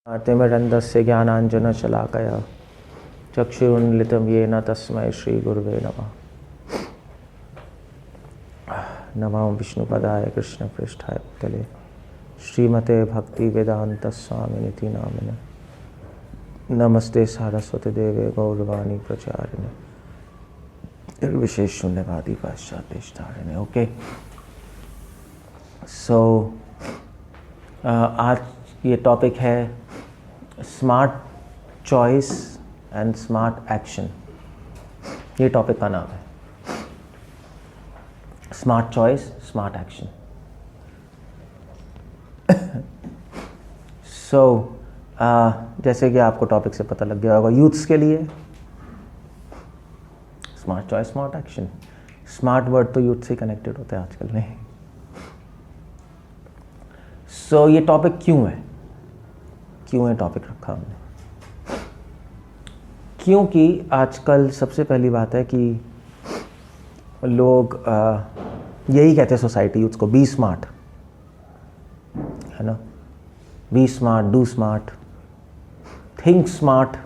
तिमिरन्धस्य ज्ञानाञ्जनशलाकया चक्षुरुन्मिलितं येन तस्मै श्रीगुरुवे नमः। नमो विष्णुपदाय कृष्णपृष्ठाय भूतले श्रीमते भक्तिवेदान्तस्वामिनिति नामिने। नमस्ते सारस्वती देवे गौरवाणी प्रचारिणे निर्विशेष शून्यवादी पाश्चात्येष्टारिणे। ओके, सो आज ये टॉपिक है smart choice and smart action. ये टॉपिक का नाम है, स्मार्ट चॉइस स्मार्ट एक्शन। सो जैसे कि आपको टॉपिक से पता लग गया होगा, यूथ्स के लिए smart choice smart action. Smart word तो यूथ से कनेक्टेड होते हैं आजकल नहीं। सो ये टॉपिक क्यों है, क्यों ये टॉपिक रखा हमने? क्योंकि आजकल सबसे पहली बात है कि लोग यही कहते हैं सोसाइटी यूथ को, बी स्मार्ट, है ना। Be smart, do smart, think smart.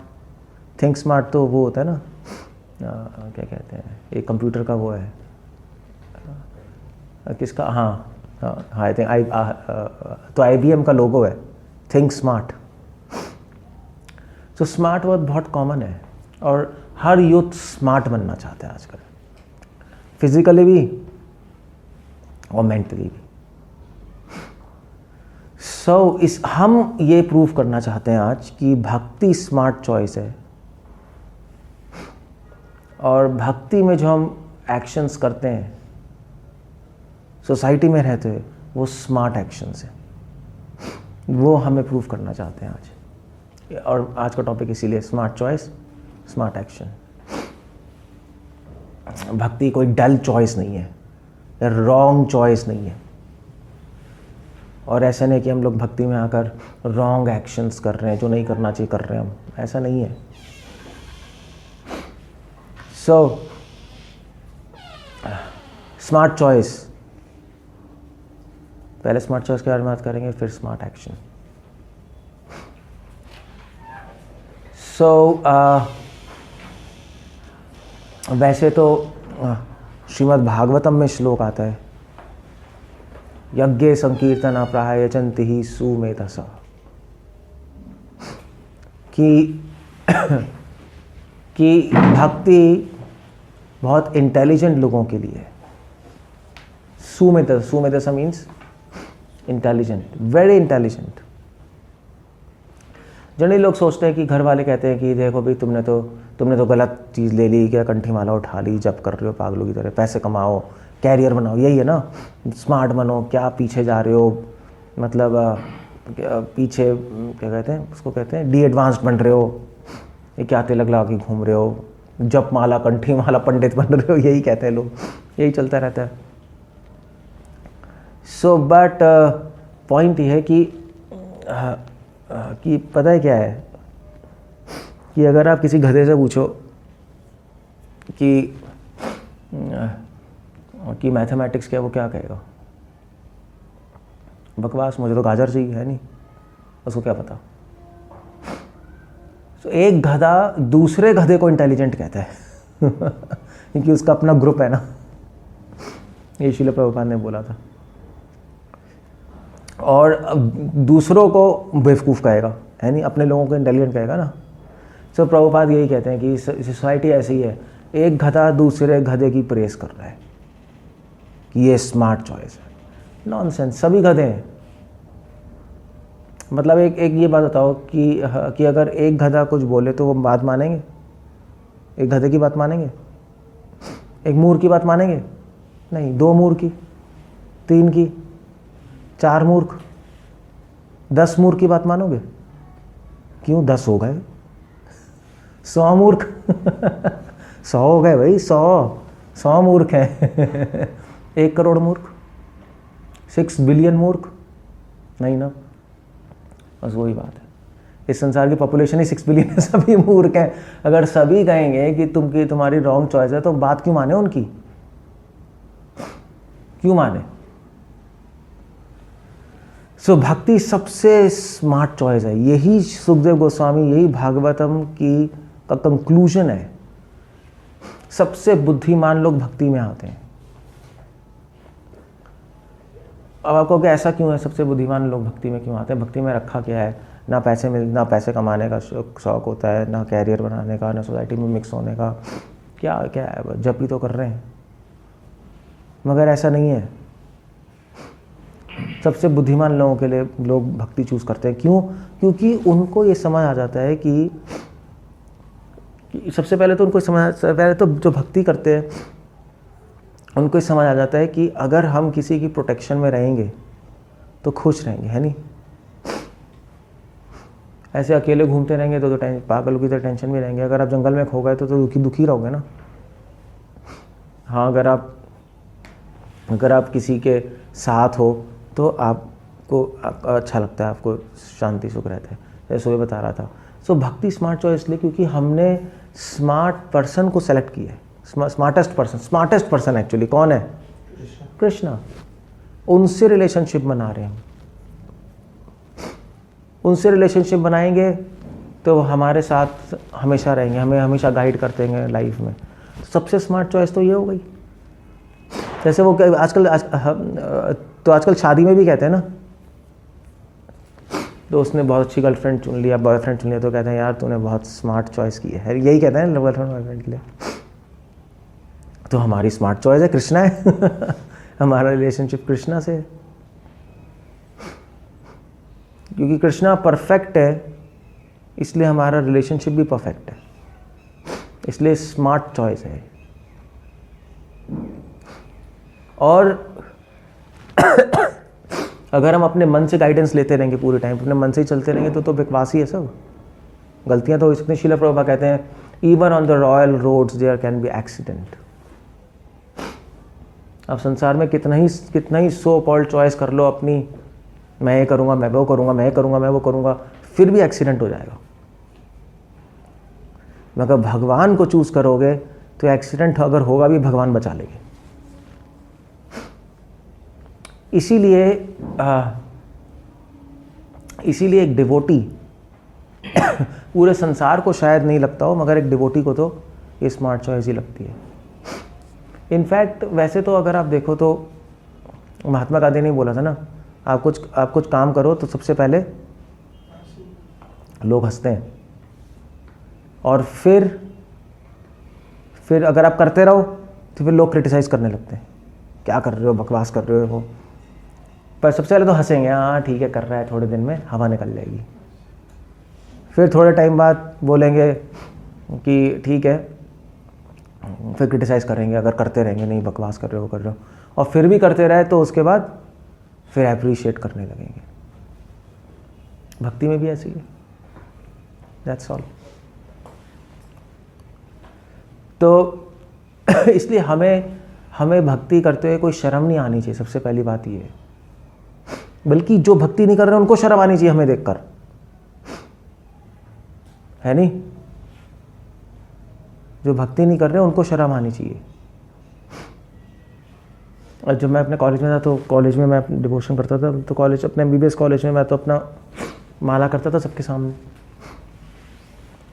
Think smart तो वो होता है ना, क्या कहते हैं, एक कंप्यूटर का वो है, किसका, हाँ आई थिंक तो IBM का लोगो है, थिंक स्मार्ट। तो स्मार्ट वर्ड बहुत कॉमन है और हर यूथ स्मार्ट बनना चाहते हैं आजकल, फिजिकली भी और मेंटली भी। हम ये प्रूव करना चाहते हैं आज कि भक्ति स्मार्ट चॉइस है, और भक्ति में जो हम एक्शंस करते हैं सोसाइटी में रहते हुए, वो स्मार्ट एक्शंस हैं। वो हमें प्रूव करना चाहते हैं आज, और आज का टॉपिक इसीलिए स्मार्ट चॉइस स्मार्ट एक्शन। भक्ति कोई डल चॉइस नहीं है, रॉन्ग चॉइस नहीं है, और ऐसा नहीं कि हम लोग भक्ति में आकर रॉन्ग एक्शंस कर रहे हैं, जो नहीं करना चाहिए कर रहे हैं हम, ऐसा नहीं है। सो स्मार्ट चॉइस, पहले स्मार्ट चॉइस के बारे में बात करेंगे, फिर स्मार्ट एक्शन। वैसे तो श्रीमद् भागवतम में श्लोक आता है, यज्ञे संकीर्तना प्रायचन्ति ही सुमेधसा, कि भक्ति बहुत इंटेलिजेंट लोगों के लिए है। सुमेधसा means intelligent, very intelligent. Generally लोग सोचते हैं कि घर वाले कहते हैं कि देखो भाई तुमने तो गलत चीज़ ले ली, क्या कंठी माला उठा ली, जब कर रहे हो पागलों की तरह, पैसे कमाओ, कैरियर बनाओ, यही है ना, स्मार्ट बनो, क्या पीछे जा रहे हो, मतलब पीछे क्या कहते हैं उसको, कहते हैं डी एडवांस्ड बन रहे हो, ये क्या तिलक लगा के घूम रहे हो, जप माला कंठी माला पंडित बन रहे हो, यही कहते हैं लोग, यही चलता रहता है। सो बट पॉइंट ये है कि पता है क्या है, कि अगर आप किसी गधे से पूछो कि मैथमेटिक्स क्या, वो क्या कहेगा? बकवास, मुझे तो गाजर चाहिए, है नहीं, उसको क्या पता। तो एक गधा दूसरे गधे को इंटेलिजेंट कहता है क्योंकि उसका अपना ग्रुप है ना, ये श्रील प्रभुपाद ने बोला था। और दूसरों को बेवकूफ़ कहेगा, है नहीं, अपने लोगों को इंटेलिजेंट कहेगा ना। सो प्रभुपाद यही कहते हैं कि सोसाइटी ऐसी है, एक गधा दूसरे गधे की प्रेस कर रहा है कि ये स्मार्ट चॉइस है। नॉनसेंस, सभी गधे हैं। मतलब एक ये बात बताओ कि अगर एक गधा कुछ बोले तो वो बात मानेंगे? एक गधे की बात मानेंगे? एक मूर्ख की बात मानेंगे? नहीं। 2 मूर्ख की, 3 की, 4 मूर्ख, 10 मूर्ख की बात मानोगे? क्यों, 10 हो गए, 100 मूर्ख 100 हो गए भाई, 100 मूर्ख हैं 1 करोड़ मूर्ख, 6 बिलियन मूर्ख नहीं ना, बस वही बात है। इस संसार की पॉपुलेशन ही 6 बिलियन है, सभी मूर्ख हैं। अगर सभी कहेंगे कि तुम्हारी रॉन्ग चॉइस है, तो बात क्यों माने उनकी, क्यों माने? सो भक्ति सबसे स्मार्ट चॉइस है। यही सुखदेव गोस्वामी, यही भागवतम की का कंक्लूजन है। सबसे बुद्धिमान लोग भक्ति में आते हैं। अब आपको क्या ऐसा क्यों है, सबसे बुद्धिमान लोग भक्ति में क्यों आते हैं? भक्ति में रखा क्या है? ना पैसे कमाने का शौक होता है, ना कैरियर बनाने का, ना सोसाइटी में मिक्स होने का। क्या है, जब भी तो कर रहे हैं। मगर ऐसा नहीं है। सबसे बुद्धिमान लोगों के लिए लोग भक्ति चूज करते हैं। क्यों? क्योंकि उनको ये समझ आ जाता है कि सबसे पहले तो जो भक्ति करते हैं उनको ये समझ आ जाता है कि अगर हम किसी की प्रोटेक्शन में रहेंगे तो खुश रहेंगे, है नहीं? ऐसे अकेले घूमते रहेंगे तो पागलों की तरह टेंशन में रहेंगे। अगर आप जंगल में खो गए तो दुखी रहोगे ना। हाँ, अगर आप किसी के साथ हो तो आपको अच्छा लगता है, आपको शांति सुख रहता है। जैसे वो बता रहा था। सो भक्ति स्मार्ट चॉइस इसलिए क्योंकि हमने स्मार्ट पर्सन को सेलेक्ट किया है। स्मार्टेस्ट पर्सन एक्चुअली कौन है? कृष्णा। उनसे रिलेशनशिप बना रहे हैं। उनसे रिलेशनशिप बनाएंगे तो हमारे साथ हमेशा रहेंगे, हमें हमेशा गाइड करते हैं लाइफ में। सबसे स्मार्ट चॉइस तो ये हो गई। जैसे वो आजकल शादी में भी कहते हैं ना, तो उसने बहुत अच्छी गर्लफ्रेंड चुन लिया, बॉयफ्रेंड चुन लिया, तो कहते हैं यार तूने बहुत स्मार्ट चॉइस की है। यही कहते हैं गर्लफ्रेंड बॉयफ्रेंड के लिए। तो हमारी स्मार्ट चॉइस है कृष्णा है। हमारा रिलेशनशिप कृष्णा से है, क्योंकि कृष्णा परफेक्ट है इसलिए हमारा रिलेशनशिप भी परफेक्ट है। इसलिए स्मार्ट चॉइस है। और अगर हम अपने मन से गाइडेंस लेते रहेंगे पूरे टाइम, अपने मन से ही चलते रहेंगे तो बकवास ही है सब। गलतियां तो इसमें श्रील प्रभुपाद कहते हैं even on the royal roads there can be accident. अब संसार में कितना ही सो कॉल्ड चॉइस कर लो अपनी, मैं ये करूँगा, मैं वो करूँगा, मैं करूँगा, मैं वो करूँगा, फिर भी एक्सीडेंट हो जाएगा। मगर भगवान को चूज करोगे तो एक्सीडेंट अगर होगा भी भगवान बचा लेंगे। इसीलिए एक डिवोटी पूरे संसार को शायद नहीं लगता हो, मगर एक डिवोटी को तो ये स्मार्ट चॉइस ही लगती है। इनफैक्ट वैसे तो अगर आप देखो तो महात्मा गांधी ने बोला था ना, आप कुछ काम करो तो सबसे पहले लोग हंसते हैं, और फिर अगर आप करते रहो तो फिर लोग क्रिटिसाइज करने लगते हैं, क्या कर रहे हो, बकवास कर रहे हो। पर सबसे पहले तो हंसेंगे, हाँ ठीक है कर रहा है, थोड़े दिन में हवा निकल जाएगी। फिर थोड़े टाइम बाद बोलेंगे कि ठीक है, फिर क्रिटिसाइज करेंगे अगर करते रहेंगे, नहीं बकवास कर रहे हो, और फिर भी करते रहे तो उसके बाद फिर अप्रिशिएट करने लगेंगे। भक्ति में भी ऐसी है। That's all. तो इसलिए हमें भक्ति करते हुए कोई शर्म नहीं आनी चाहिए। सबसे पहली बात ये है, बल्कि जो भक्ति नहीं कर रहे उनको शर्म आनी चाहिए हमें देखकर, है नहीं? जो भक्ति नहीं कर रहे उनको शर्म आनी चाहिए। और जब मैं अपने कॉलेज में था तो कॉलेज में मैं डिवोशन करता था, तो अपने MBBS कॉलेज में मैं तो अपना माला करता था सबके सामने।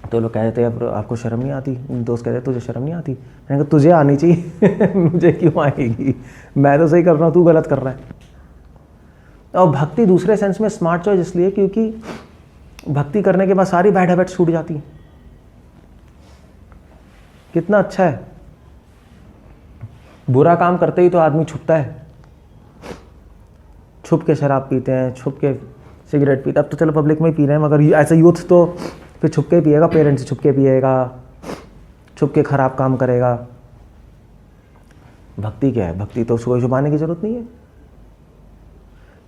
तो लोग कहते थे अब आपको शर्म नहीं आती? दोस्त कहते तुझे शर्म नहीं आती? मैंने कहा तुझे आनी चाहिए। मुझे क्यों आएगी? मैं तो सही कर रहा हूँ, तू गलत कर रहा है। और भक्ति दूसरे सेंस में स्मार्ट चॉइस इसलिए क्योंकि भक्ति करने के बाद सारी बैड हैबिट्स छूट जाती हैं। कितना अच्छा है। बुरा काम करते ही तो आदमी छुपता है, छुप के शराब पीते हैं, छुप के सिगरेट पीते। अब तो चलो पब्लिक में ही पी रहे हैं, मगर ऐसा यूथ तो फिर छुप के पिएगा, पेरेंट्स से छुप के पिएगा, छुप के खराब काम करेगा। भक्ति क्या है? भक्ति तो उसको छुपाने की जरूरत नहीं है।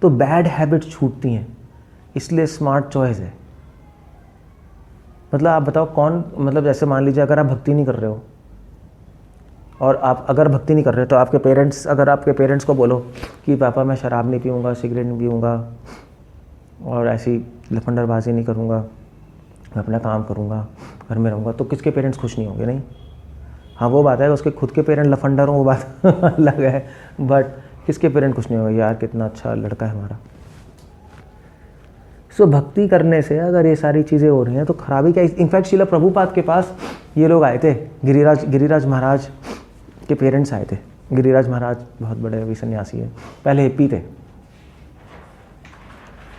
तो बैड हैबिट्स छूटती हैं, इसलिए स्मार्ट चॉइस है। मतलब आप बताओ कौन, मतलब जैसे मान लीजिए अगर आप भक्ति नहीं कर रहे हो, और आप अगर भक्ति नहीं कर रहे तो आपके पेरेंट्स को बोलो कि पापा मैं शराब नहीं पीऊँगा, सिगरेट नहीं पीऊँगा, और ऐसी लफंडरबाजी नहीं करूँगा, मैं अपना काम करूँगा, घर में रहूँगा, तो किसके पेरेंट्स खुश नहीं होंगे? नहीं। हाँ वो बात है, उसके खुद के पेरेंट लफंडर हों वो बात अलग है, बट किसके पेरेंट खुश नहीं होंगे? यार कितना अच्छा लड़का है हमारा, सो भक्ति करने से अगर ये सारी चीज़ें हो रही हैं तो खराबी क्या। इनफैक्ट श्रील प्रभुपाद के पास ये लोग आए थे, गिरिराज महाराज के पेरेंट्स आए थे। गिरिराज महाराज बहुत बड़े अभी सन्यासी हैं, पहले हिप्पी थे।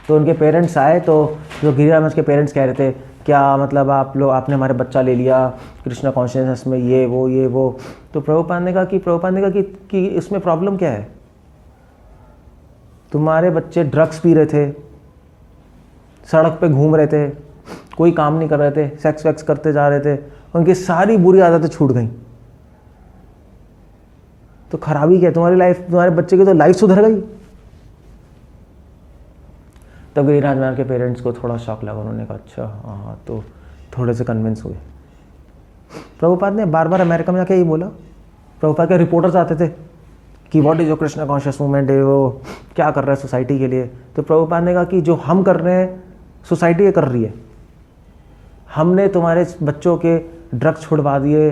तो उनके पेरेंट्स आए, तो जो गिरिराज महाराज के पेरेंट्स कह रहे थे, क्या मतलब आपने हमारे बच्चा ले लिया कृष्णा कॉन्शियसनेस में, ये वो। तो प्रभुपाद ने कहा कि इसमें प्रॉब्लम क्या है। तुम्हारे बच्चे ड्रग्स पी रहे थे, सड़क पे घूम रहे थे, कोई काम नहीं कर रहे थे, सेक्स वैक्स करते जा रहे थे, उनकी सारी बुरी आदतें छूट गई। तो खराबी क्या है तुम्हारी लाइफ, तुम्हारे बच्चे की तो लाइफ सुधर गई। तब गिरिराज महाराज के पेरेंट्स को थोड़ा शॉक लगा। उन्होंने कहा अच्छा हाँ, तो थोड़े से कन्विंस हुए। प्रभुपाद ने बार बार अमेरिका में जाके यही बोला। प्रभुपाद के रिपोर्टर्स आते थे कि what is your Krishna conscious movement, वो क्या कर रहा है सोसाइटी के लिए। तो प्रभुपाद ने कहा कि जो हम कर रहे हैं सोसाइटी ये कर रही है। हमने तुम्हारे बच्चों के ड्रग्स छुड़वा दिए,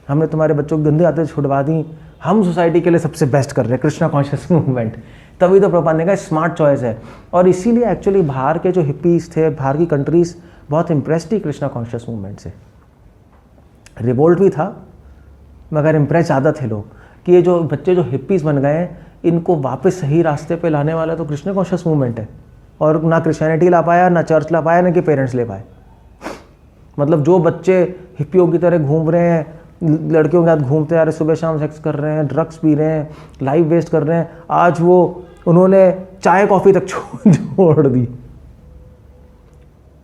हमने तुम्हारे बच्चों की गंदी आदतें छुड़वा दी, हम सोसाइटी के लिए सबसे बेस्ट कर रहे हैं कृष्णा कॉन्शियस मूवमेंट। तभी तो प्रभुपाद ने कहा स्मार्ट चॉइस है। और इसीलिए एक्चुअली बाहर के जो हिप्पीज थे, बाहर की कंट्रीज बहुत इम्प्रेस थी कृष्णा कॉन्शियस मूवमेंट से। रिवोल्ट भी था मगर इम्प्रेस ज़्यादा थे लोग कि ये जो बच्चे जो हिप्पीज बन गए हैं, इनको वापस सही रास्ते पे लाने वाला तो कृष्णा कॉन्शियस मूवमेंट है। और ना क्रिश्चियनिटी ला पाया, ना चर्च ला पाया, ना कि पेरेंट्स ले पाए। मतलब जो बच्चे हिप्पियों की तरह घूम रहे हैं, लड़कियों के साथ घूमते आ रहे, सुबह शाम सेक्स कर रहे हैं, ड्रग्स पी रहे हैं, लाइफ वेस्ट कर रहे हैं, आज उन्होंने चाय कॉफ़ी तक छोड़ दी,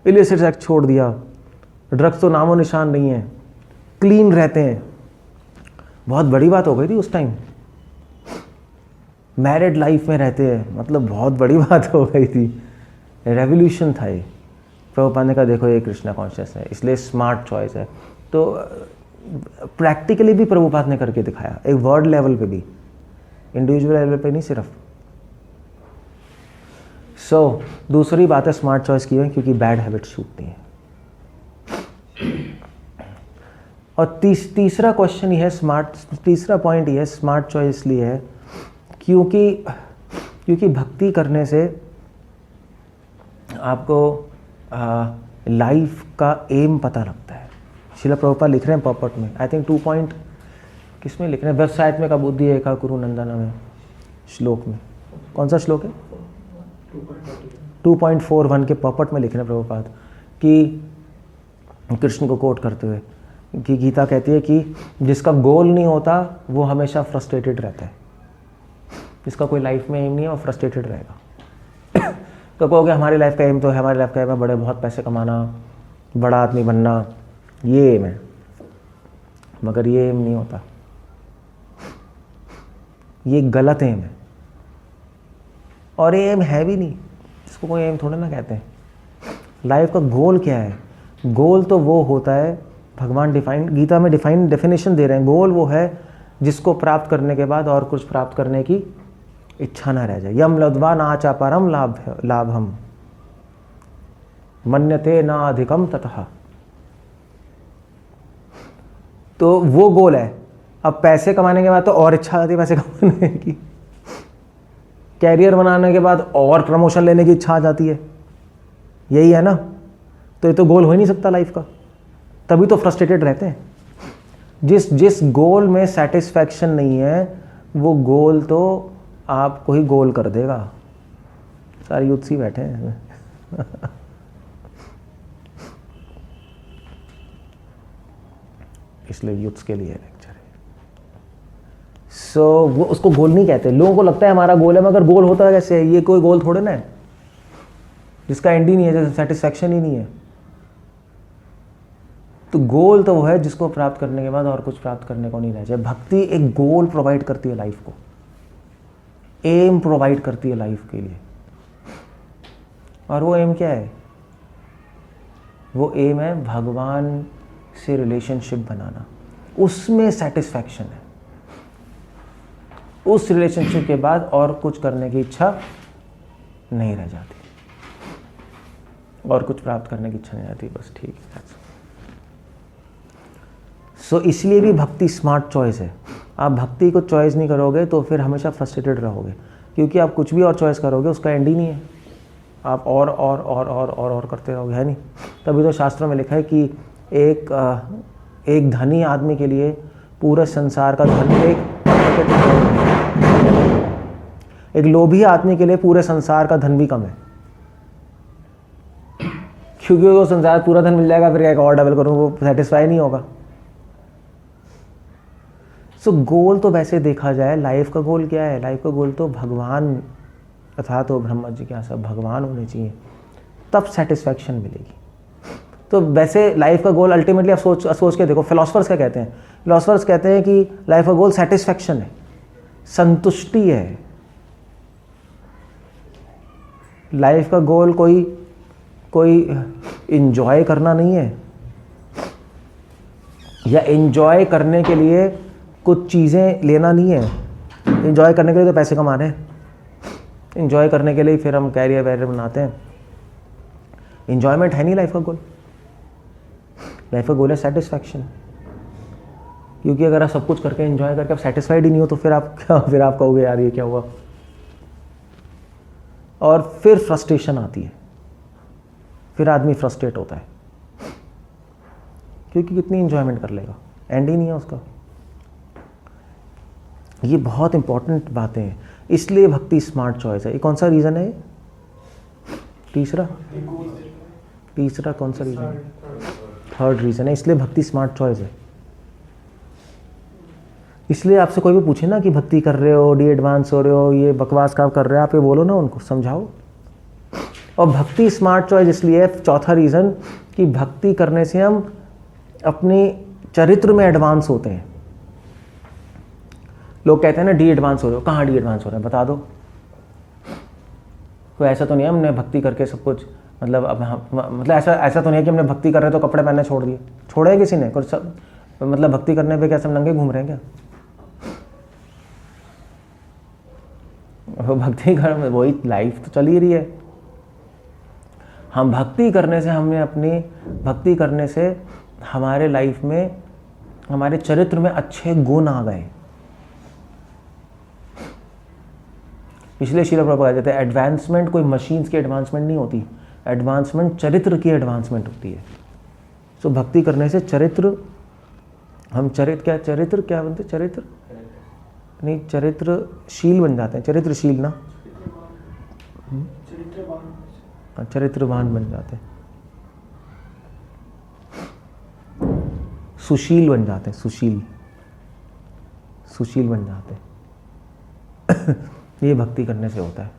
इलिसिट सेक्स छोड़ दिया, ड्रग्स तो नामो निशान नहीं है, क्लीन रहते हैं। बहुत बड़ी बात हो गई थी उस टाइम। मैरिड लाइफ में रहते हैं, मतलब बहुत बड़ी बात हो गई थी, रेवोल्यूशन था ये। प्रभुपाद ने कहा देखो ये कृष्णा कॉन्शियस है, इसलिए स्मार्ट चॉइस है। तो प्रैक्टिकली भी प्रभुपाद ने करके दिखाया, एक वर्ड लेवल पे भी, इंडिविजुअल लेवल पे नहीं सिर्फ। दूसरी बात है स्मार्ट चॉइस की है क्योंकि बैड हैबिट्स छूटती हैं। और तीसरा क्वेश्चन ये है, तीसरा पॉइंट ये है स्मार्ट चॉइस इसलिए है क्योंकि भक्ति करने से आपको लाइफ का एम पता लगता है। श्रील प्रभुपाद लिख रहे हैं पॉपट में, आई थिंक 2 पॉइंट किसमें लिख रहे हैं, वेबसाइट में का बुद्धि एका कुरु नंदना में श्लोक में। कौन सा श्लोक है? 2.41 के पॉपट में लिख रहे हैं प्रभुपाद कि कृष्ण को कोट करते हुए कि गीता कहती है कि जिसका गोल नहीं होता वो हमेशा फ्रस्ट्रेटेड रहता है। जिसका कोई लाइफ में एम नहीं है वो फ्रस्ट्रेटेड रहेगा। तो कहोगे हमारी लाइफ का एम तो है, हमारी लाइफ का एम है बड़े बहुत पैसे कमाना, बड़ा आदमी बनना, ये एम है, मगर ये एम नहीं होता, ये गलत एम है। और ये एम है भी नहीं, इसको कोई एम थोड़ा ना कहते हैं। लाइफ का गोल क्या है? गोल तो वो होता है, भगवान गीता में डेफिनेशन दे रहे हैं, गोल वो है जिसको प्राप्त करने के बाद और कुछ प्राप्त करने की इच्छा ना रह जाए। यम लब्ध्वा नाचा परम लाभम मन्यते ना अधिकम ततः। तो वो गोल है। अब पैसे कमाने के बाद तो और इच्छा आती है पैसे कमाने की, कैरियर बनाने के बाद और प्रमोशन लेने की इच्छा आ जाती है, यही है ना। तो ये तो गोल हो ही नहीं सकता लाइफ का, तभी तो फ्रस्ट्रेटेड रहते हैं। जिस गोल में सेटिस्फैक्शन नहीं है वो गोल तो आपको ही गोल कर देगा। सारे यूथ ही बैठे हैं इसलिए यूथ्स के लिए लेक्चर है। वो उसको गोल नहीं कहते। लोगों को लगता है हमारा गोल है, मगर गोल होता है कैसे? ये कोई गोल थोड़े ना है जिसका एंड ही नहीं है, जिसका सेटिस्फैक्शन ही नहीं है। तो गोल तो वो है जिसको प्राप्त करने के बाद और कुछ प्राप्त करने को नहीं रह जाए। भक्ति एक गोल प्रोवाइड करती है लाइफ को, एम प्रोवाइड करती है लाइफ के लिए। और वो एम क्या है? वो एम है भगवान से रिलेशनशिप बनाना, उसमें सेटिस्फैक्शन है। उस रिलेशनशिप के बाद और कुछ करने की इच्छा नहीं रह जाती, और कुछ प्राप्त करने की इच्छा नहीं रहती, बस ठीक है। इसलिए भी भक्ति स्मार्ट चॉइस है। आप भक्ति को चॉइस नहीं करोगे तो फिर हमेशा फ्रस्ट्रेटेड रहोगे, क्योंकि आप कुछ भी और चॉइस करोगे उसका एंड ही नहीं है। आप और करते रहोगे, है नहीं। तभी तो शास्त्रों में लिखा है कि एक धनी आदमी के लिए पूरे संसार का धन एक लोभी आदमी के लिए पूरे संसार का धन भी कम है, क्योंकि वो संसार पूरा धन मिल जाएगा, फिर एक और डबल करूँ, वो सेटिस्फाई नहीं होगा। सो गोल तो वैसे देखा जाए, लाइफ का गोल क्या है? लाइफ का गोल तो भगवान अर्थात तो ब्रह्मा जी के यहाँ सब भगवान होने चाहिए, तब सेटिस्फैक्शन मिलेगी। तो वैसे लाइफ का गोल अल्टीमेटली आप सोच के देखो, फिलोसफर्स क्या कहते हैं? फिलोसफर्स कहते हैं कि लाइफ का गोल सेटिस्फैक्शन है, संतुष्टि है। लाइफ का गोल कोई इंजॉय करना नहीं है, या इंजॉय करने के लिए कुछ चीज़ें लेना नहीं है। इंजॉय करने के लिए तो पैसे कमाने हैं, इंजॉय करने के लिए फिर हम कैरियर वैरियर बनाते हैं। इंजॉयमेंट है नहीं लाइफ का गोल। लाइफ का गोल है सेटिस्फैक्शन, क्योंकि अगर आप सब कुछ करके इंजॉय करके आप सेटिस्फाइड ही नहीं हो तो फिर आप कहोगे यार ये क्या हुआ, और फिर फ्रस्ट्रेशन आती है, फिर आदमी फ्रस्ट्रेट होता है, क्योंकि कितनी इंजॉयमेंट कर लेगा, एंड ही नहीं है उसका। ये बहुत इंपॉर्टेंट बातें हैं, इसलिए भक्ति स्मार्ट चॉइस है। ये कौन सा रीज़न है? तीसरा कौन सा रीज़न है? थर्ड रीज़न है, इसलिए भक्ति स्मार्ट चॉइस है। इसलिए आपसे कोई भी पूछे ना कि भक्ति कर रहे हो, डी एडवांस हो रहे हो, ये बकवास काम कर रहे हो, आप ये बोलो ना, उनको समझाओ। और भक्ति स्मार्ट चॉइस इसलिए है, चौथा रीज़न, कि भक्ति करने से हम अपने चरित्र में एडवांस होते हैं। लोग कहते हैं ना डी एडवांस हो रहे हो, कहाँ डी एडवांस हो रहा है बता दो। कोई ऐसा तो नहीं है हमने भक्ति करके सब कुछ, मतलब ऐसा तो नहीं है कि हमने भक्ति कर रहे तो कपड़े पहनने छोड़ दिए। छोड़े किसी ने? कुछ सब मतलब भक्ति करने पे क्या सब नंगे घूम रहे हैं क्या? वो भक्ति कर, वही लाइफ तो चल ही रही है। हम भक्ति करने से हमारे लाइफ में, हमारे चरित्र में अच्छे गुण आ गए। इसलिए श्रील प्रभुपाद कहते हैं एडवांसमेंट कोई मशीन्स की एडवांसमेंट नहीं होती, एडवांसमेंट चरित्र की एडवांसमेंट होती है। सो भक्ति करने से चरित्र, हम चरित्र क्या बनते? चरित्रशील बन जाते हैं। चरित्रशील ना, चरित्रवान बन जाते हैं, सुशील बन जाते हैं, सुशील बन जाते हैं। ये भक्ति करने से होता है।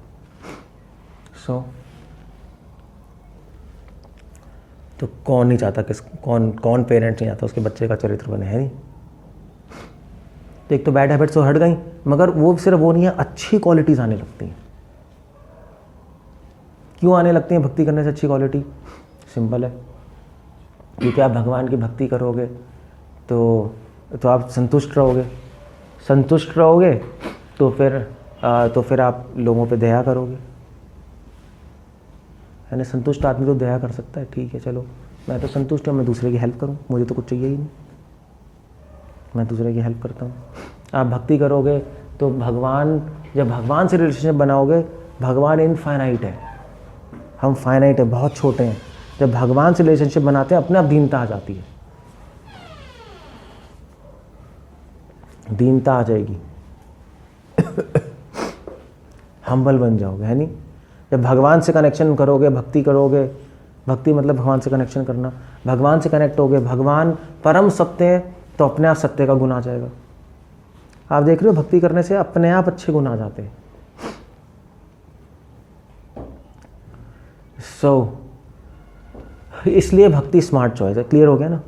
तो कौन नहीं चाहता, कौन पेरेंट्स नहीं चाहता उसके बच्चे का चरित्र बने, है नहीं? तो एक तो बैड हैबिट्स तो हट गई, मगर वो सिर्फ वो नहीं है, अच्छी क्वालिटीज़ आने लगती हैं। क्यों आने लगती हैं भक्ति करने से अच्छी क्वालिटी? सिंपल है, क्योंकि आप भगवान की भक्ति करोगे तो आप संतुष्ट रहोगे तो फिर आप लोगों पे दया करोगे, है ना? संतुष्ट आदमी तो दया कर सकता है, ठीक है चलो मैं तो संतुष्ट हूँ, मैं दूसरे की हेल्प करूँ, मुझे तो कुछ चाहिए ही नहीं, मैं दूसरे की हेल्प करता हूँ। आप भक्ति करोगे तो जब भगवान से रिलेशनशिप बनाओगे, भगवान इनफाइनाइट है, हम फाइनाइट है, बहुत छोटे हैं। जब भगवान से रिलेशनशिप बनाते हैं अपने आप दीनता आ जाती है, दीनता आ जाएगी, हम्बल बन जाओगे, है नहीं? जब भगवान से कनेक्शन करोगे, भक्ति करोगे, भक्ति मतलब भगवान से कनेक्शन करना, भगवान से कनेक्ट होगे, भगवान परम सत्य है, तो अपने आप सत्य का गुण आ जाएगा। आप देख रहे हो भक्ति करने से अपने आप अच्छे गुण आ जाते हैं। इसलिए भक्ति स्मार्ट चॉइस है। क्लियर हो गया ना?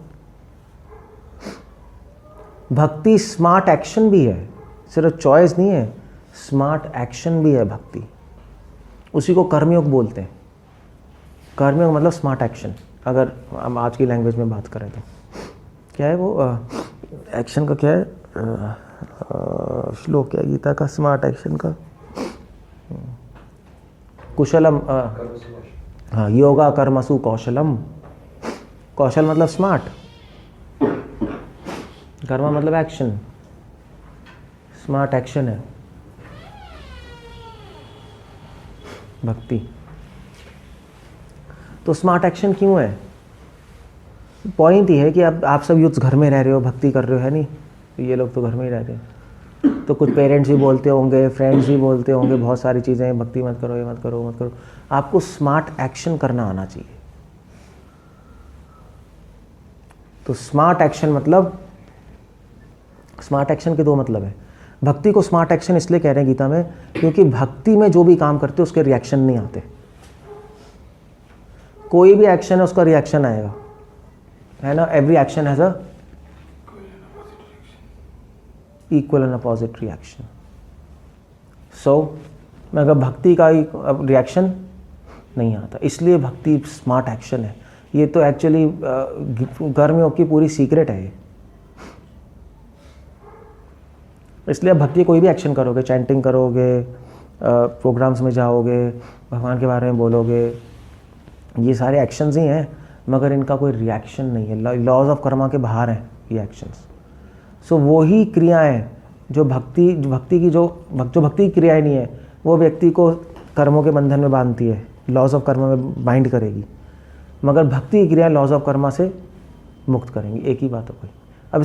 भक्ति स्मार्ट एक्शन भी है, सिर्फ चॉइस नहीं है, स्मार्ट एक्शन भी है भक्ति। उसी को कर्मयोग बोलते हैं। कर्मयोग मतलब स्मार्ट एक्शन। अगर हम आज की लैंग्वेज में बात करें तो क्या है वो एक्शन का, क्या है श्लोक क्या गीता का स्मार्ट एक्शन का? कुशलम, हाँ, योगा कर्मसु कौशलम। कौशल मतलब स्मार्ट, कर्म मतलब एक्शन, स्मार्ट एक्शन है भक्ति। तो स्मार्ट एक्शन क्यों है? पॉइंट ये है कि अब आप सब यूथ घर में रह रहे हो, भक्ति कर रहे हो, है नहीं? तो ये लोग तो घर में ही रहते हैं, तो कुछ पेरेंट्स भी बोलते होंगे, फ्रेंड्स भी बोलते होंगे, बहुत सारी चीज़ें, भक्ति मत करो, ये मत करो, मत करो। आपको स्मार्ट एक्शन करना आना चाहिए। तो स्मार्ट एक्शन मतलब, स्मार्ट एक्शन के दो मतलब है। भक्ति को स्मार्ट एक्शन इसलिए कह रहे हैं गीता में, क्योंकि भक्ति में जो भी काम करते उसके रिएक्शन नहीं आते। कोई भी एक्शन है उसका रिएक्शन आएगा, है ना? Every action has a equal and opposite reaction. So मगर भक्ति का रिएक्शन नहीं आता, इसलिए भक्ति स्मार्ट एक्शन है। ये तो एक्चुअली कर्मयोग की पूरी सीक्रेट है ये। इसलिए भक्ति कोई भी एक्शन करोगे, चैंटिंग करोगे, प्रोग्राम्स में जाओगे, भगवान के बारे में बोलोगे, ये सारे एक्शंस ही हैं, मगर इनका कोई रिएक्शन नहीं है। लॉज ऑफ कर्मा के बाहर हैं ये एक्शंस। सो वो ही क्रियाएं जो भक्ति की क्रियाएं नहीं है, वो व्यक्ति को कर्मों के बंधन में बांधती है, लॉज ऑफ कर्मा में बाइंड करेगी, मगर भक्ति की क्रियाएं लॉज ऑफ कर्मा से मुक्त करेंगी। एक ही बात है कोई। अब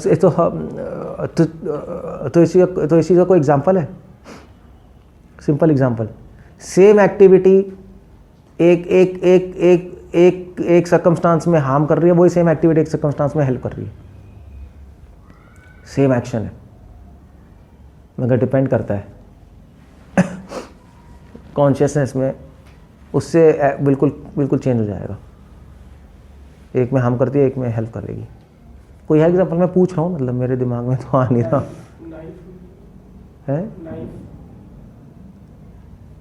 तो इसी का कोई एग्जाम्पल है, सिंपल एग्जाम्पल। सेम एक्टिविटी एक सर्कमस्टांस में हार्म कर रही है, वही सेम एक्टिविटी एक सर्कमस्टांस में हेल्प कर रही है। सेम एक्शन है, मगर डिपेंड करता है कॉन्शियसनेस में, उससे बिल्कुल चेंज हो जाएगा। एक में हार्म करती है, एक में हेल्प करेगी। कोई है एग्जाम्पल? मैं पूछ रहा हूँ, मतलब मेरे दिमाग में तो आ नहीं रहा है।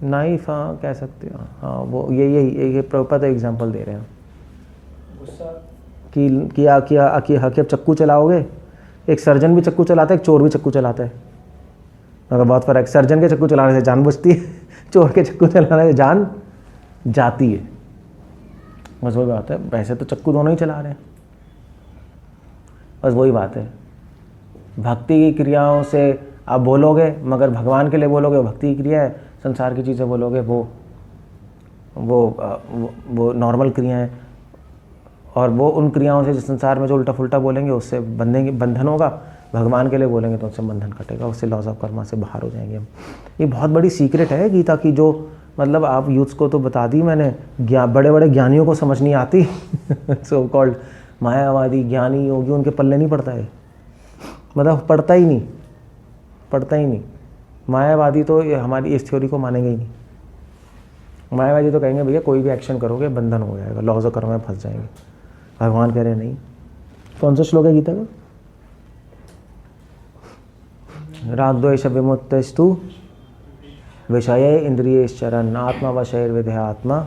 नाइफ, हाँ कह सकते हो, हाँ वो ये प्रभुपाद एग्जाम्पल दे रहे हैं कि अब चक्कू चलाओगे, एक सर्जन भी चक्कू चलाता है, एक चोर भी चक्कू चलाता है, मगर बहुत फर्क। सर्जन के चक्कू चलाने से जान बचती है, चोर के चक्कू चलाने से जान जाती है। बस वही बात है। वैसे तो चक्कू दोनों ही चला रहे हैं, बस वही बात है। भक्ति की क्रियाओं से आप बोलोगे, मगर भगवान के लिए बोलोगे, वो भक्ति की क्रिया है। संसार की चीज़ें बोलोगे, वो नॉर्मल क्रिया है। और वो उन क्रियाओं से जिस संसार में जो उल्टा फुल्टा बोलेंगे उससे बंधन होगा, भगवान के लिए बोलेंगे तो उससे बंधन कटेगा, उससे लॉस ऑफ कर्मा से बाहर हो जाएंगे हम। ये बहुत बड़ी सीक्रेट है गीता की, जो मतलब आप यूथ्स को तो बता दी मैंने, बड़े बड़े ज्ञानियों को समझ नहीं आती सो कॉल्ड मायावादी ज्ञानी योगी, उनके पल्ले नहीं पड़ता है, मतलब पड़ता ही नहीं। मायावादी तो हमारी इस थ्योरी को मानेंगे ही नहीं। मायावादी तो कहेंगे भैया कोई भी एक्शन करोगे बंधन हो जाएगा, लॉज ऑफ कर्मा में फंस जाएंगे। भगवान कह रहे नहीं। कौन सा श्लोक है गीता का? रागद्वेष विमुक्तस्तु विषये इंद्रियश्चरन् आत्मा वशैर्विदेहात्मा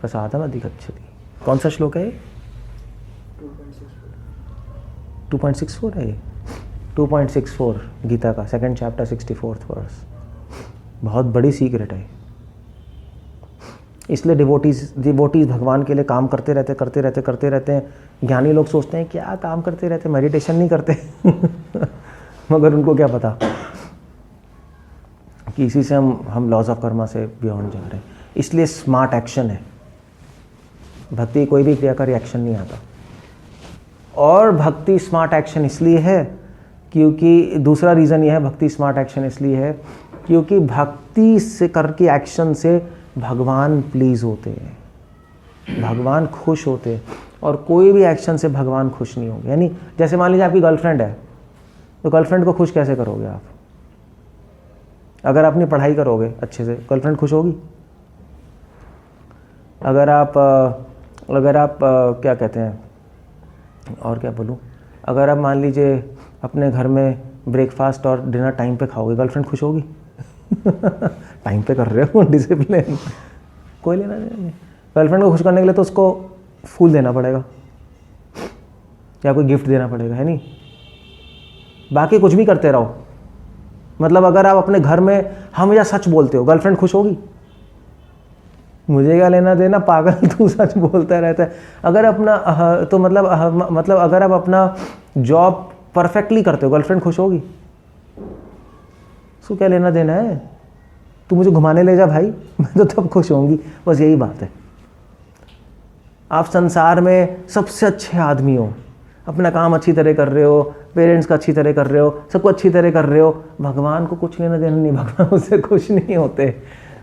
प्रसादम अधिगच्छति। कौन सा श्लोक है? 2.64 है ये। 2.64 गीता का 2nd चैप्टर 64th वर्स। बहुत बड़ी सीक्रेट है। इसलिए डिवोटीज भगवान के लिए काम करते रहते हैं। ज्ञानी लोग सोचते हैं क्या काम करते रहते, मेडिटेशन नहीं करते मगर उनको क्या पता कि इसी से हम लॉज ऑफ कर्मा से बियॉन्ड जा रहे हैं। इसलिए स्मार्ट एक्शन है। भक्ति कोई भी क्रिया का रिएक्शन नहीं आता। और भक्ति स्मार्ट एक्शन इसलिए है क्योंकि दूसरा रीज़न यह है, भक्ति स्मार्ट एक्शन इसलिए है क्योंकि भक्ति से करके एक्शन से भगवान प्लीज़ होते हैं, भगवान खुश होते हैं। और कोई भी एक्शन से भगवान खुश नहीं होंगे। यानी जैसे मान लीजिए आपकी गर्लफ्रेंड है, तो गर्लफ्रेंड को खुश कैसे करोगे आप? अगर अपनी पढ़ाई करोगे अच्छे से, गर्लफ्रेंड खुश होगी? अगर आप क्या कहते हैं, और क्या बोलूँ, अगर आप मान लीजिए अपने घर में ब्रेकफास्ट और डिनर टाइम पे खाओगे, गर्लफ्रेंड खुश होगी? टाइम पे कर रहे हो, डिसिप्लिन, कोई लेना नहीं। गर्लफ्रेंड को खुश करने के लिए तो उसको फूल देना पड़ेगा या कोई गिफ्ट देना पड़ेगा, है नहीं? बाकी कुछ भी करते रहो। मतलब अगर आप अपने घर में हमेशा सच बोलते हो, गर्लफ्रेंड खुश होगी? मुझे क्या लेना देना, पागल, तू सच बोलता रहता है। अगर अपना तो मतलब अगर आप अपना जॉब परफेक्टली करते हो, गर्लफ्रेंड खुश होगी? उसको क्या लेना देना है, तू मुझे घुमाने ले जा भाई, मैं तो तब खुश होंगी। बस यही बात है। आप संसार में सबसे अच्छे आदमी हो, अपना काम अच्छी तरह कर रहे हो, पेरेंट्स का अच्छी तरह कर रहे हो, सबको अच्छी तरह कर रहे हो, भगवान को कुछ लेना देना नहीं, भगवान उससे खुश नहीं होते।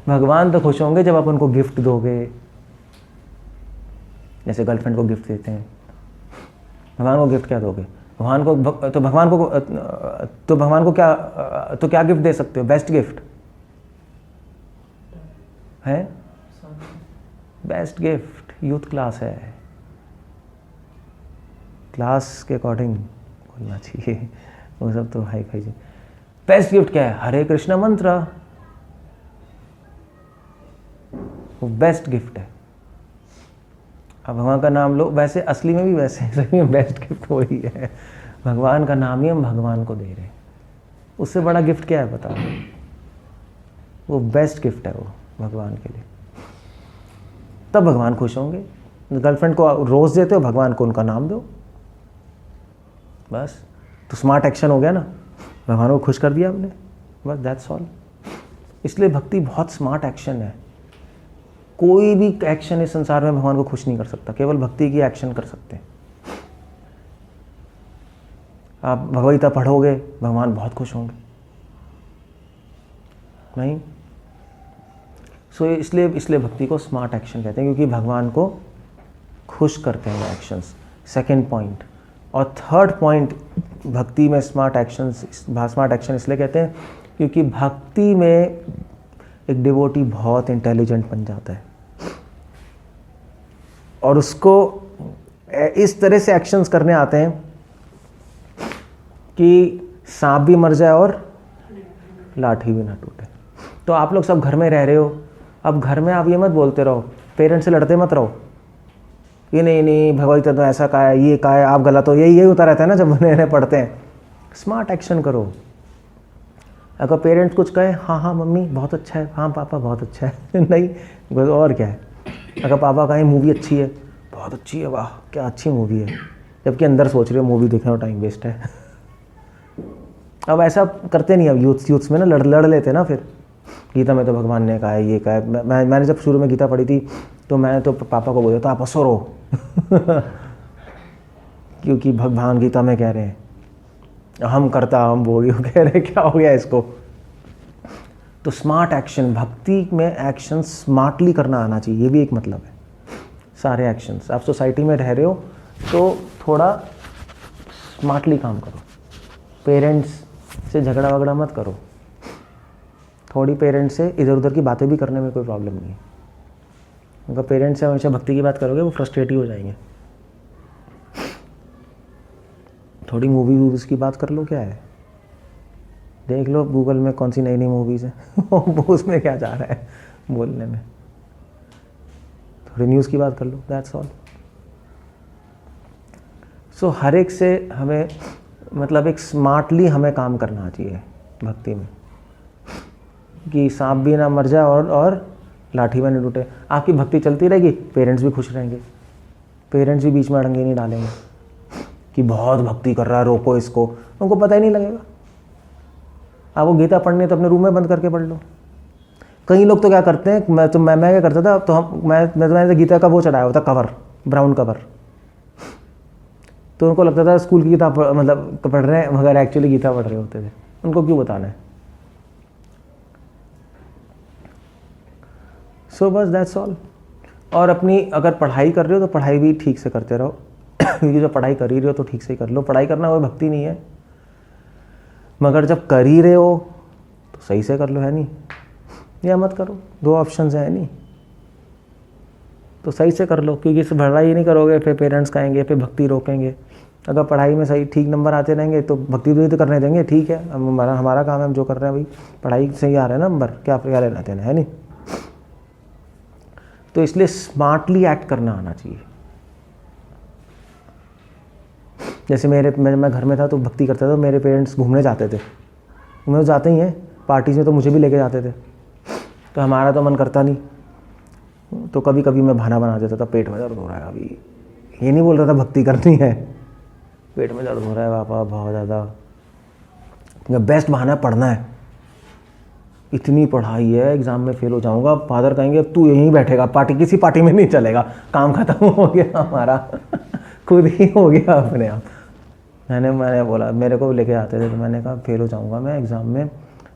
भगवान तो खुश होंगे जब आप उनको गिफ्ट दोगे, जैसे गर्लफ्रेंड को गिफ्ट देते हैं। भगवान को गिफ्ट क्या दोगे? भगवान को क्या गिफ्ट दे सकते हो? बेस्ट गिफ्ट है, बेस्ट गिफ्ट यूथ क्लास है, क्लास के अकॉर्डिंग बोलना चाहिए, वो सब तो हाई फाई। बेस्ट गिफ्ट क्या है? हरे कृष्ण मंत्र, वो बेस्ट गिफ्ट है। अब भगवान का नाम लो, वैसे असली में भी वैसे सही में बेस्ट गिफ्ट वही है, भगवान का नाम ही हम भगवान को दे रहे हैं, उससे बड़ा गिफ्ट क्या है बताओ? वो बेस्ट गिफ्ट है वो भगवान के लिए, तब भगवान खुश होंगे। गर्लफ्रेंड को रोज देते हो, भगवान को उनका नाम दो, बस तो स्मार्ट एक्शन हो गया ना, भगवान को खुश कर दिया आपने, बस दैट्स ऑल। इसलिए भक्ति बहुत स्मार्ट एक्शन है। कोई भी एक्शन इस संसार में भगवान को खुश नहीं कर सकता, केवल भक्ति की एक्शन कर सकते हैं। आप भगवद गीता पढ़ोगे, भगवान बहुत खुश होंगे, नहीं? सो इसलिए भक्ति को स्मार्ट एक्शन कहते हैं, क्योंकि भगवान को खुश करते हैं एक्शंस। Second point. और थर्ड पॉइंट, भक्ति में स्मार्ट एक्शन इसलिए कहते हैं क्योंकि भक्ति में एक डिवोटी बहुत इंटेलिजेंट बन जाता है और उसको इस तरह से एक्शंस करने आते हैं कि सांप भी मर जाए और लाठी भी ना टूटे। तो आप लोग सब घर में रह रहे हो, अब घर में आप ये मत बोलते रहो, पेरेंट्स से लड़ते मत रहो, ये नहीं भगवद गीता तो ऐसा कहा है, ये कहा है, आप गलत हो, यही होता रहता है ना जब नए पढ़ते हैं। स्मार्ट एक्शन करो। अगर पेरेंट्स कुछ कहे, हाँ मम्मी बहुत अच्छा है, हाँ पापा बहुत अच्छा है नहीं और क्या है। अगर पापा कहें मूवी अच्छी है, बहुत अच्छी है, वाह क्या अच्छी मूवी है, जबकि अंदर सोच रहे हो मूवी देखने में टाइम वेस्ट है। अब ऐसा करते नहीं, अब यूथ्स में ना लड़ लेते ना। फिर गीता में तो भगवान ने कहा है, ये कहा है। मैंने जब शुरू में गीता पढ़ी थी तो मैं तो पापा को बोल देता आप हंसो रहो क्योंकि भगवान गीता में कह रहे हैं, हम करता हम वो कह रहे क्या हो गया इसको। तो स्मार्ट एक्शन, भक्ति में एक्शन स्मार्टली करना आना चाहिए, ये भी एक मतलब है। सारे एक्शंस, आप सोसाइटी में रह रहे हो तो थोड़ा स्मार्टली काम करो, पेरेंट्स से झगड़ा वगड़ा मत करो, थोड़ी पेरेंट्स से इधर उधर की बातें भी करने में कोई प्रॉब्लम नहीं है। अगर पेरेंट्स से हमेशा भक्ति की बात करोगे वो फ्रस्ट्रेट ही हो जाएंगे। थोड़ी मूवीज़ की बात कर लो, क्या है, देख लो गूगल में कौन सी नई मूवीज़ है उसमें क्या जा रहा है बोलने में। थोड़ी न्यूज़ की बात कर लो, दैट्स ऑल। सो हर एक से हमें मतलब एक स्मार्टली हमें काम करना चाहिए भक्ति में, कि सांप भी ना मर जाए और लाठी में नहीं टूटे। आपकी भक्ति चलती रहेगी, पेरेंट्स भी खुश रहेंगे, पेरेंट्स भी बीच में अड़ंगे नहीं डालेंगे कि बहुत भक्ति कर रहा है रोको इसको, उनको पता ही नहीं लगेगा। आपको गीता पढ़नी है तो अपने रूम में बंद करके पढ़ लो। कई लोग तो क्या करते हैं, मैं क्या करता था, तो मैंने गीता का वो चढ़ाया होता कवर, ब्राउन कवर, तो उनको लगता था स्कूल की किताब मतलब पढ़ रहे हैं, मगर एक्चुअली गीता पढ़ रहे होते थे। उनको क्यों बताना है। सो बस दैट्स ऑल। और अपनी अगर पढ़ाई कर रहे हो तो पढ़ाई भी ठीक से करते रहो क्योंकि जब पढ़ाई कर ही रहे हो तो ठीक से ही कर लो। पढ़ाई करना कोई भक्ति नहीं है, मगर जब कर ही रहे हो तो सही से कर लो, है नहीं, या मत करो, दो ऑप्शंस हैं नहीं, तो सही से कर लो। क्योंकि इस पढ़ाई नहीं करोगे फिर पेरेंट्स कहेंगे, फिर भक्ति रोकेंगे। अगर पढ़ाई में सही ठीक नंबर आते रहेंगे तो भक्ति तो करने देंगे, ठीक है, हमारा काम है, हम जो कर रहे हैं भाई, पढ़ाई सही आ रहा है नंबर, क्या लेना देना है नहीं। तो इसलिए स्मार्टली एक्ट करना आना चाहिए। जैसे मैं घर में था तो भक्ति करता था, मेरे पेरेंट्स घूमने जाते थे, घूमने जाते ही हैं, पार्टीज में तो मुझे भी लेके जाते थे, तो हमारा तो मन करता नहीं, तो कभी कभी मैं बहाना बना देता था, पेट में दर्द हो रहा है अभी, ये नहीं बोल रहा था भक्ति करनी है, पेट में दर्द हो रहा है पापा बहुत ज़्यादा। बेस्ट बहाना पढ़ना है, इतनी पढ़ाई है, एग्ज़ाम में फेल हो जाऊंगा, फादर कहेंगे अब तू यहीं बैठेगा, पार्टी किसी पार्टी में नहीं चलेगा, काम खत्म हो गया हमारा खुद ही हो गया अपने आप। मैंने बोला, मेरे को लेके आते थे तो मैंने कहा फेल हो जाऊंगा मैं एग्ज़ाम में,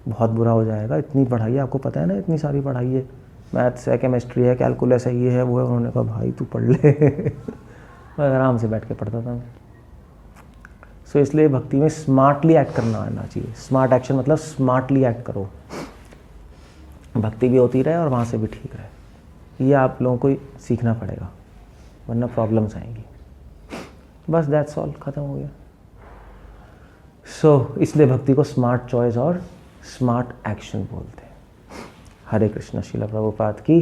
बहुत बुरा हो जाएगा, इतनी पढ़ाई है, आपको पता है ना इतनी सारी पढ़ाई है, मैथ्स है, केमिस्ट्री है, कैलकुलस है, ये है वो है। उन्होंने कहा भाई तू पढ़ ले मैं आराम से बैठ के पढ़ता था मैं। सो इसलिए भक्ति में स्मार्टली एक्ट करना आना चाहिए। स्मार्ट एक्शन मतलब स्मार्टली एक्ट करो, भक्ति भी होती रहे और वहाँ से भी ठीक रहे। ये आप लोगों को सीखना पड़ेगा, वरना प्रॉब्लम्स आएंगी। बस दैट्स ऑल, ख़त्म हो गया। सो इसलिए भक्ति को स्मार्ट चॉइस और स्मार्ट एक्शन बोलते हैं। हरे कृष्ण। श्रील प्रभुपाद की।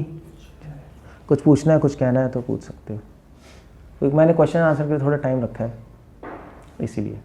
कुछ पूछना है, कुछ कहना है तो पूछ सकते हो, क्योंकि मैंने क्वेश्चन आंसर के लिए थोड़ा टाइम रखा है इसीलिए।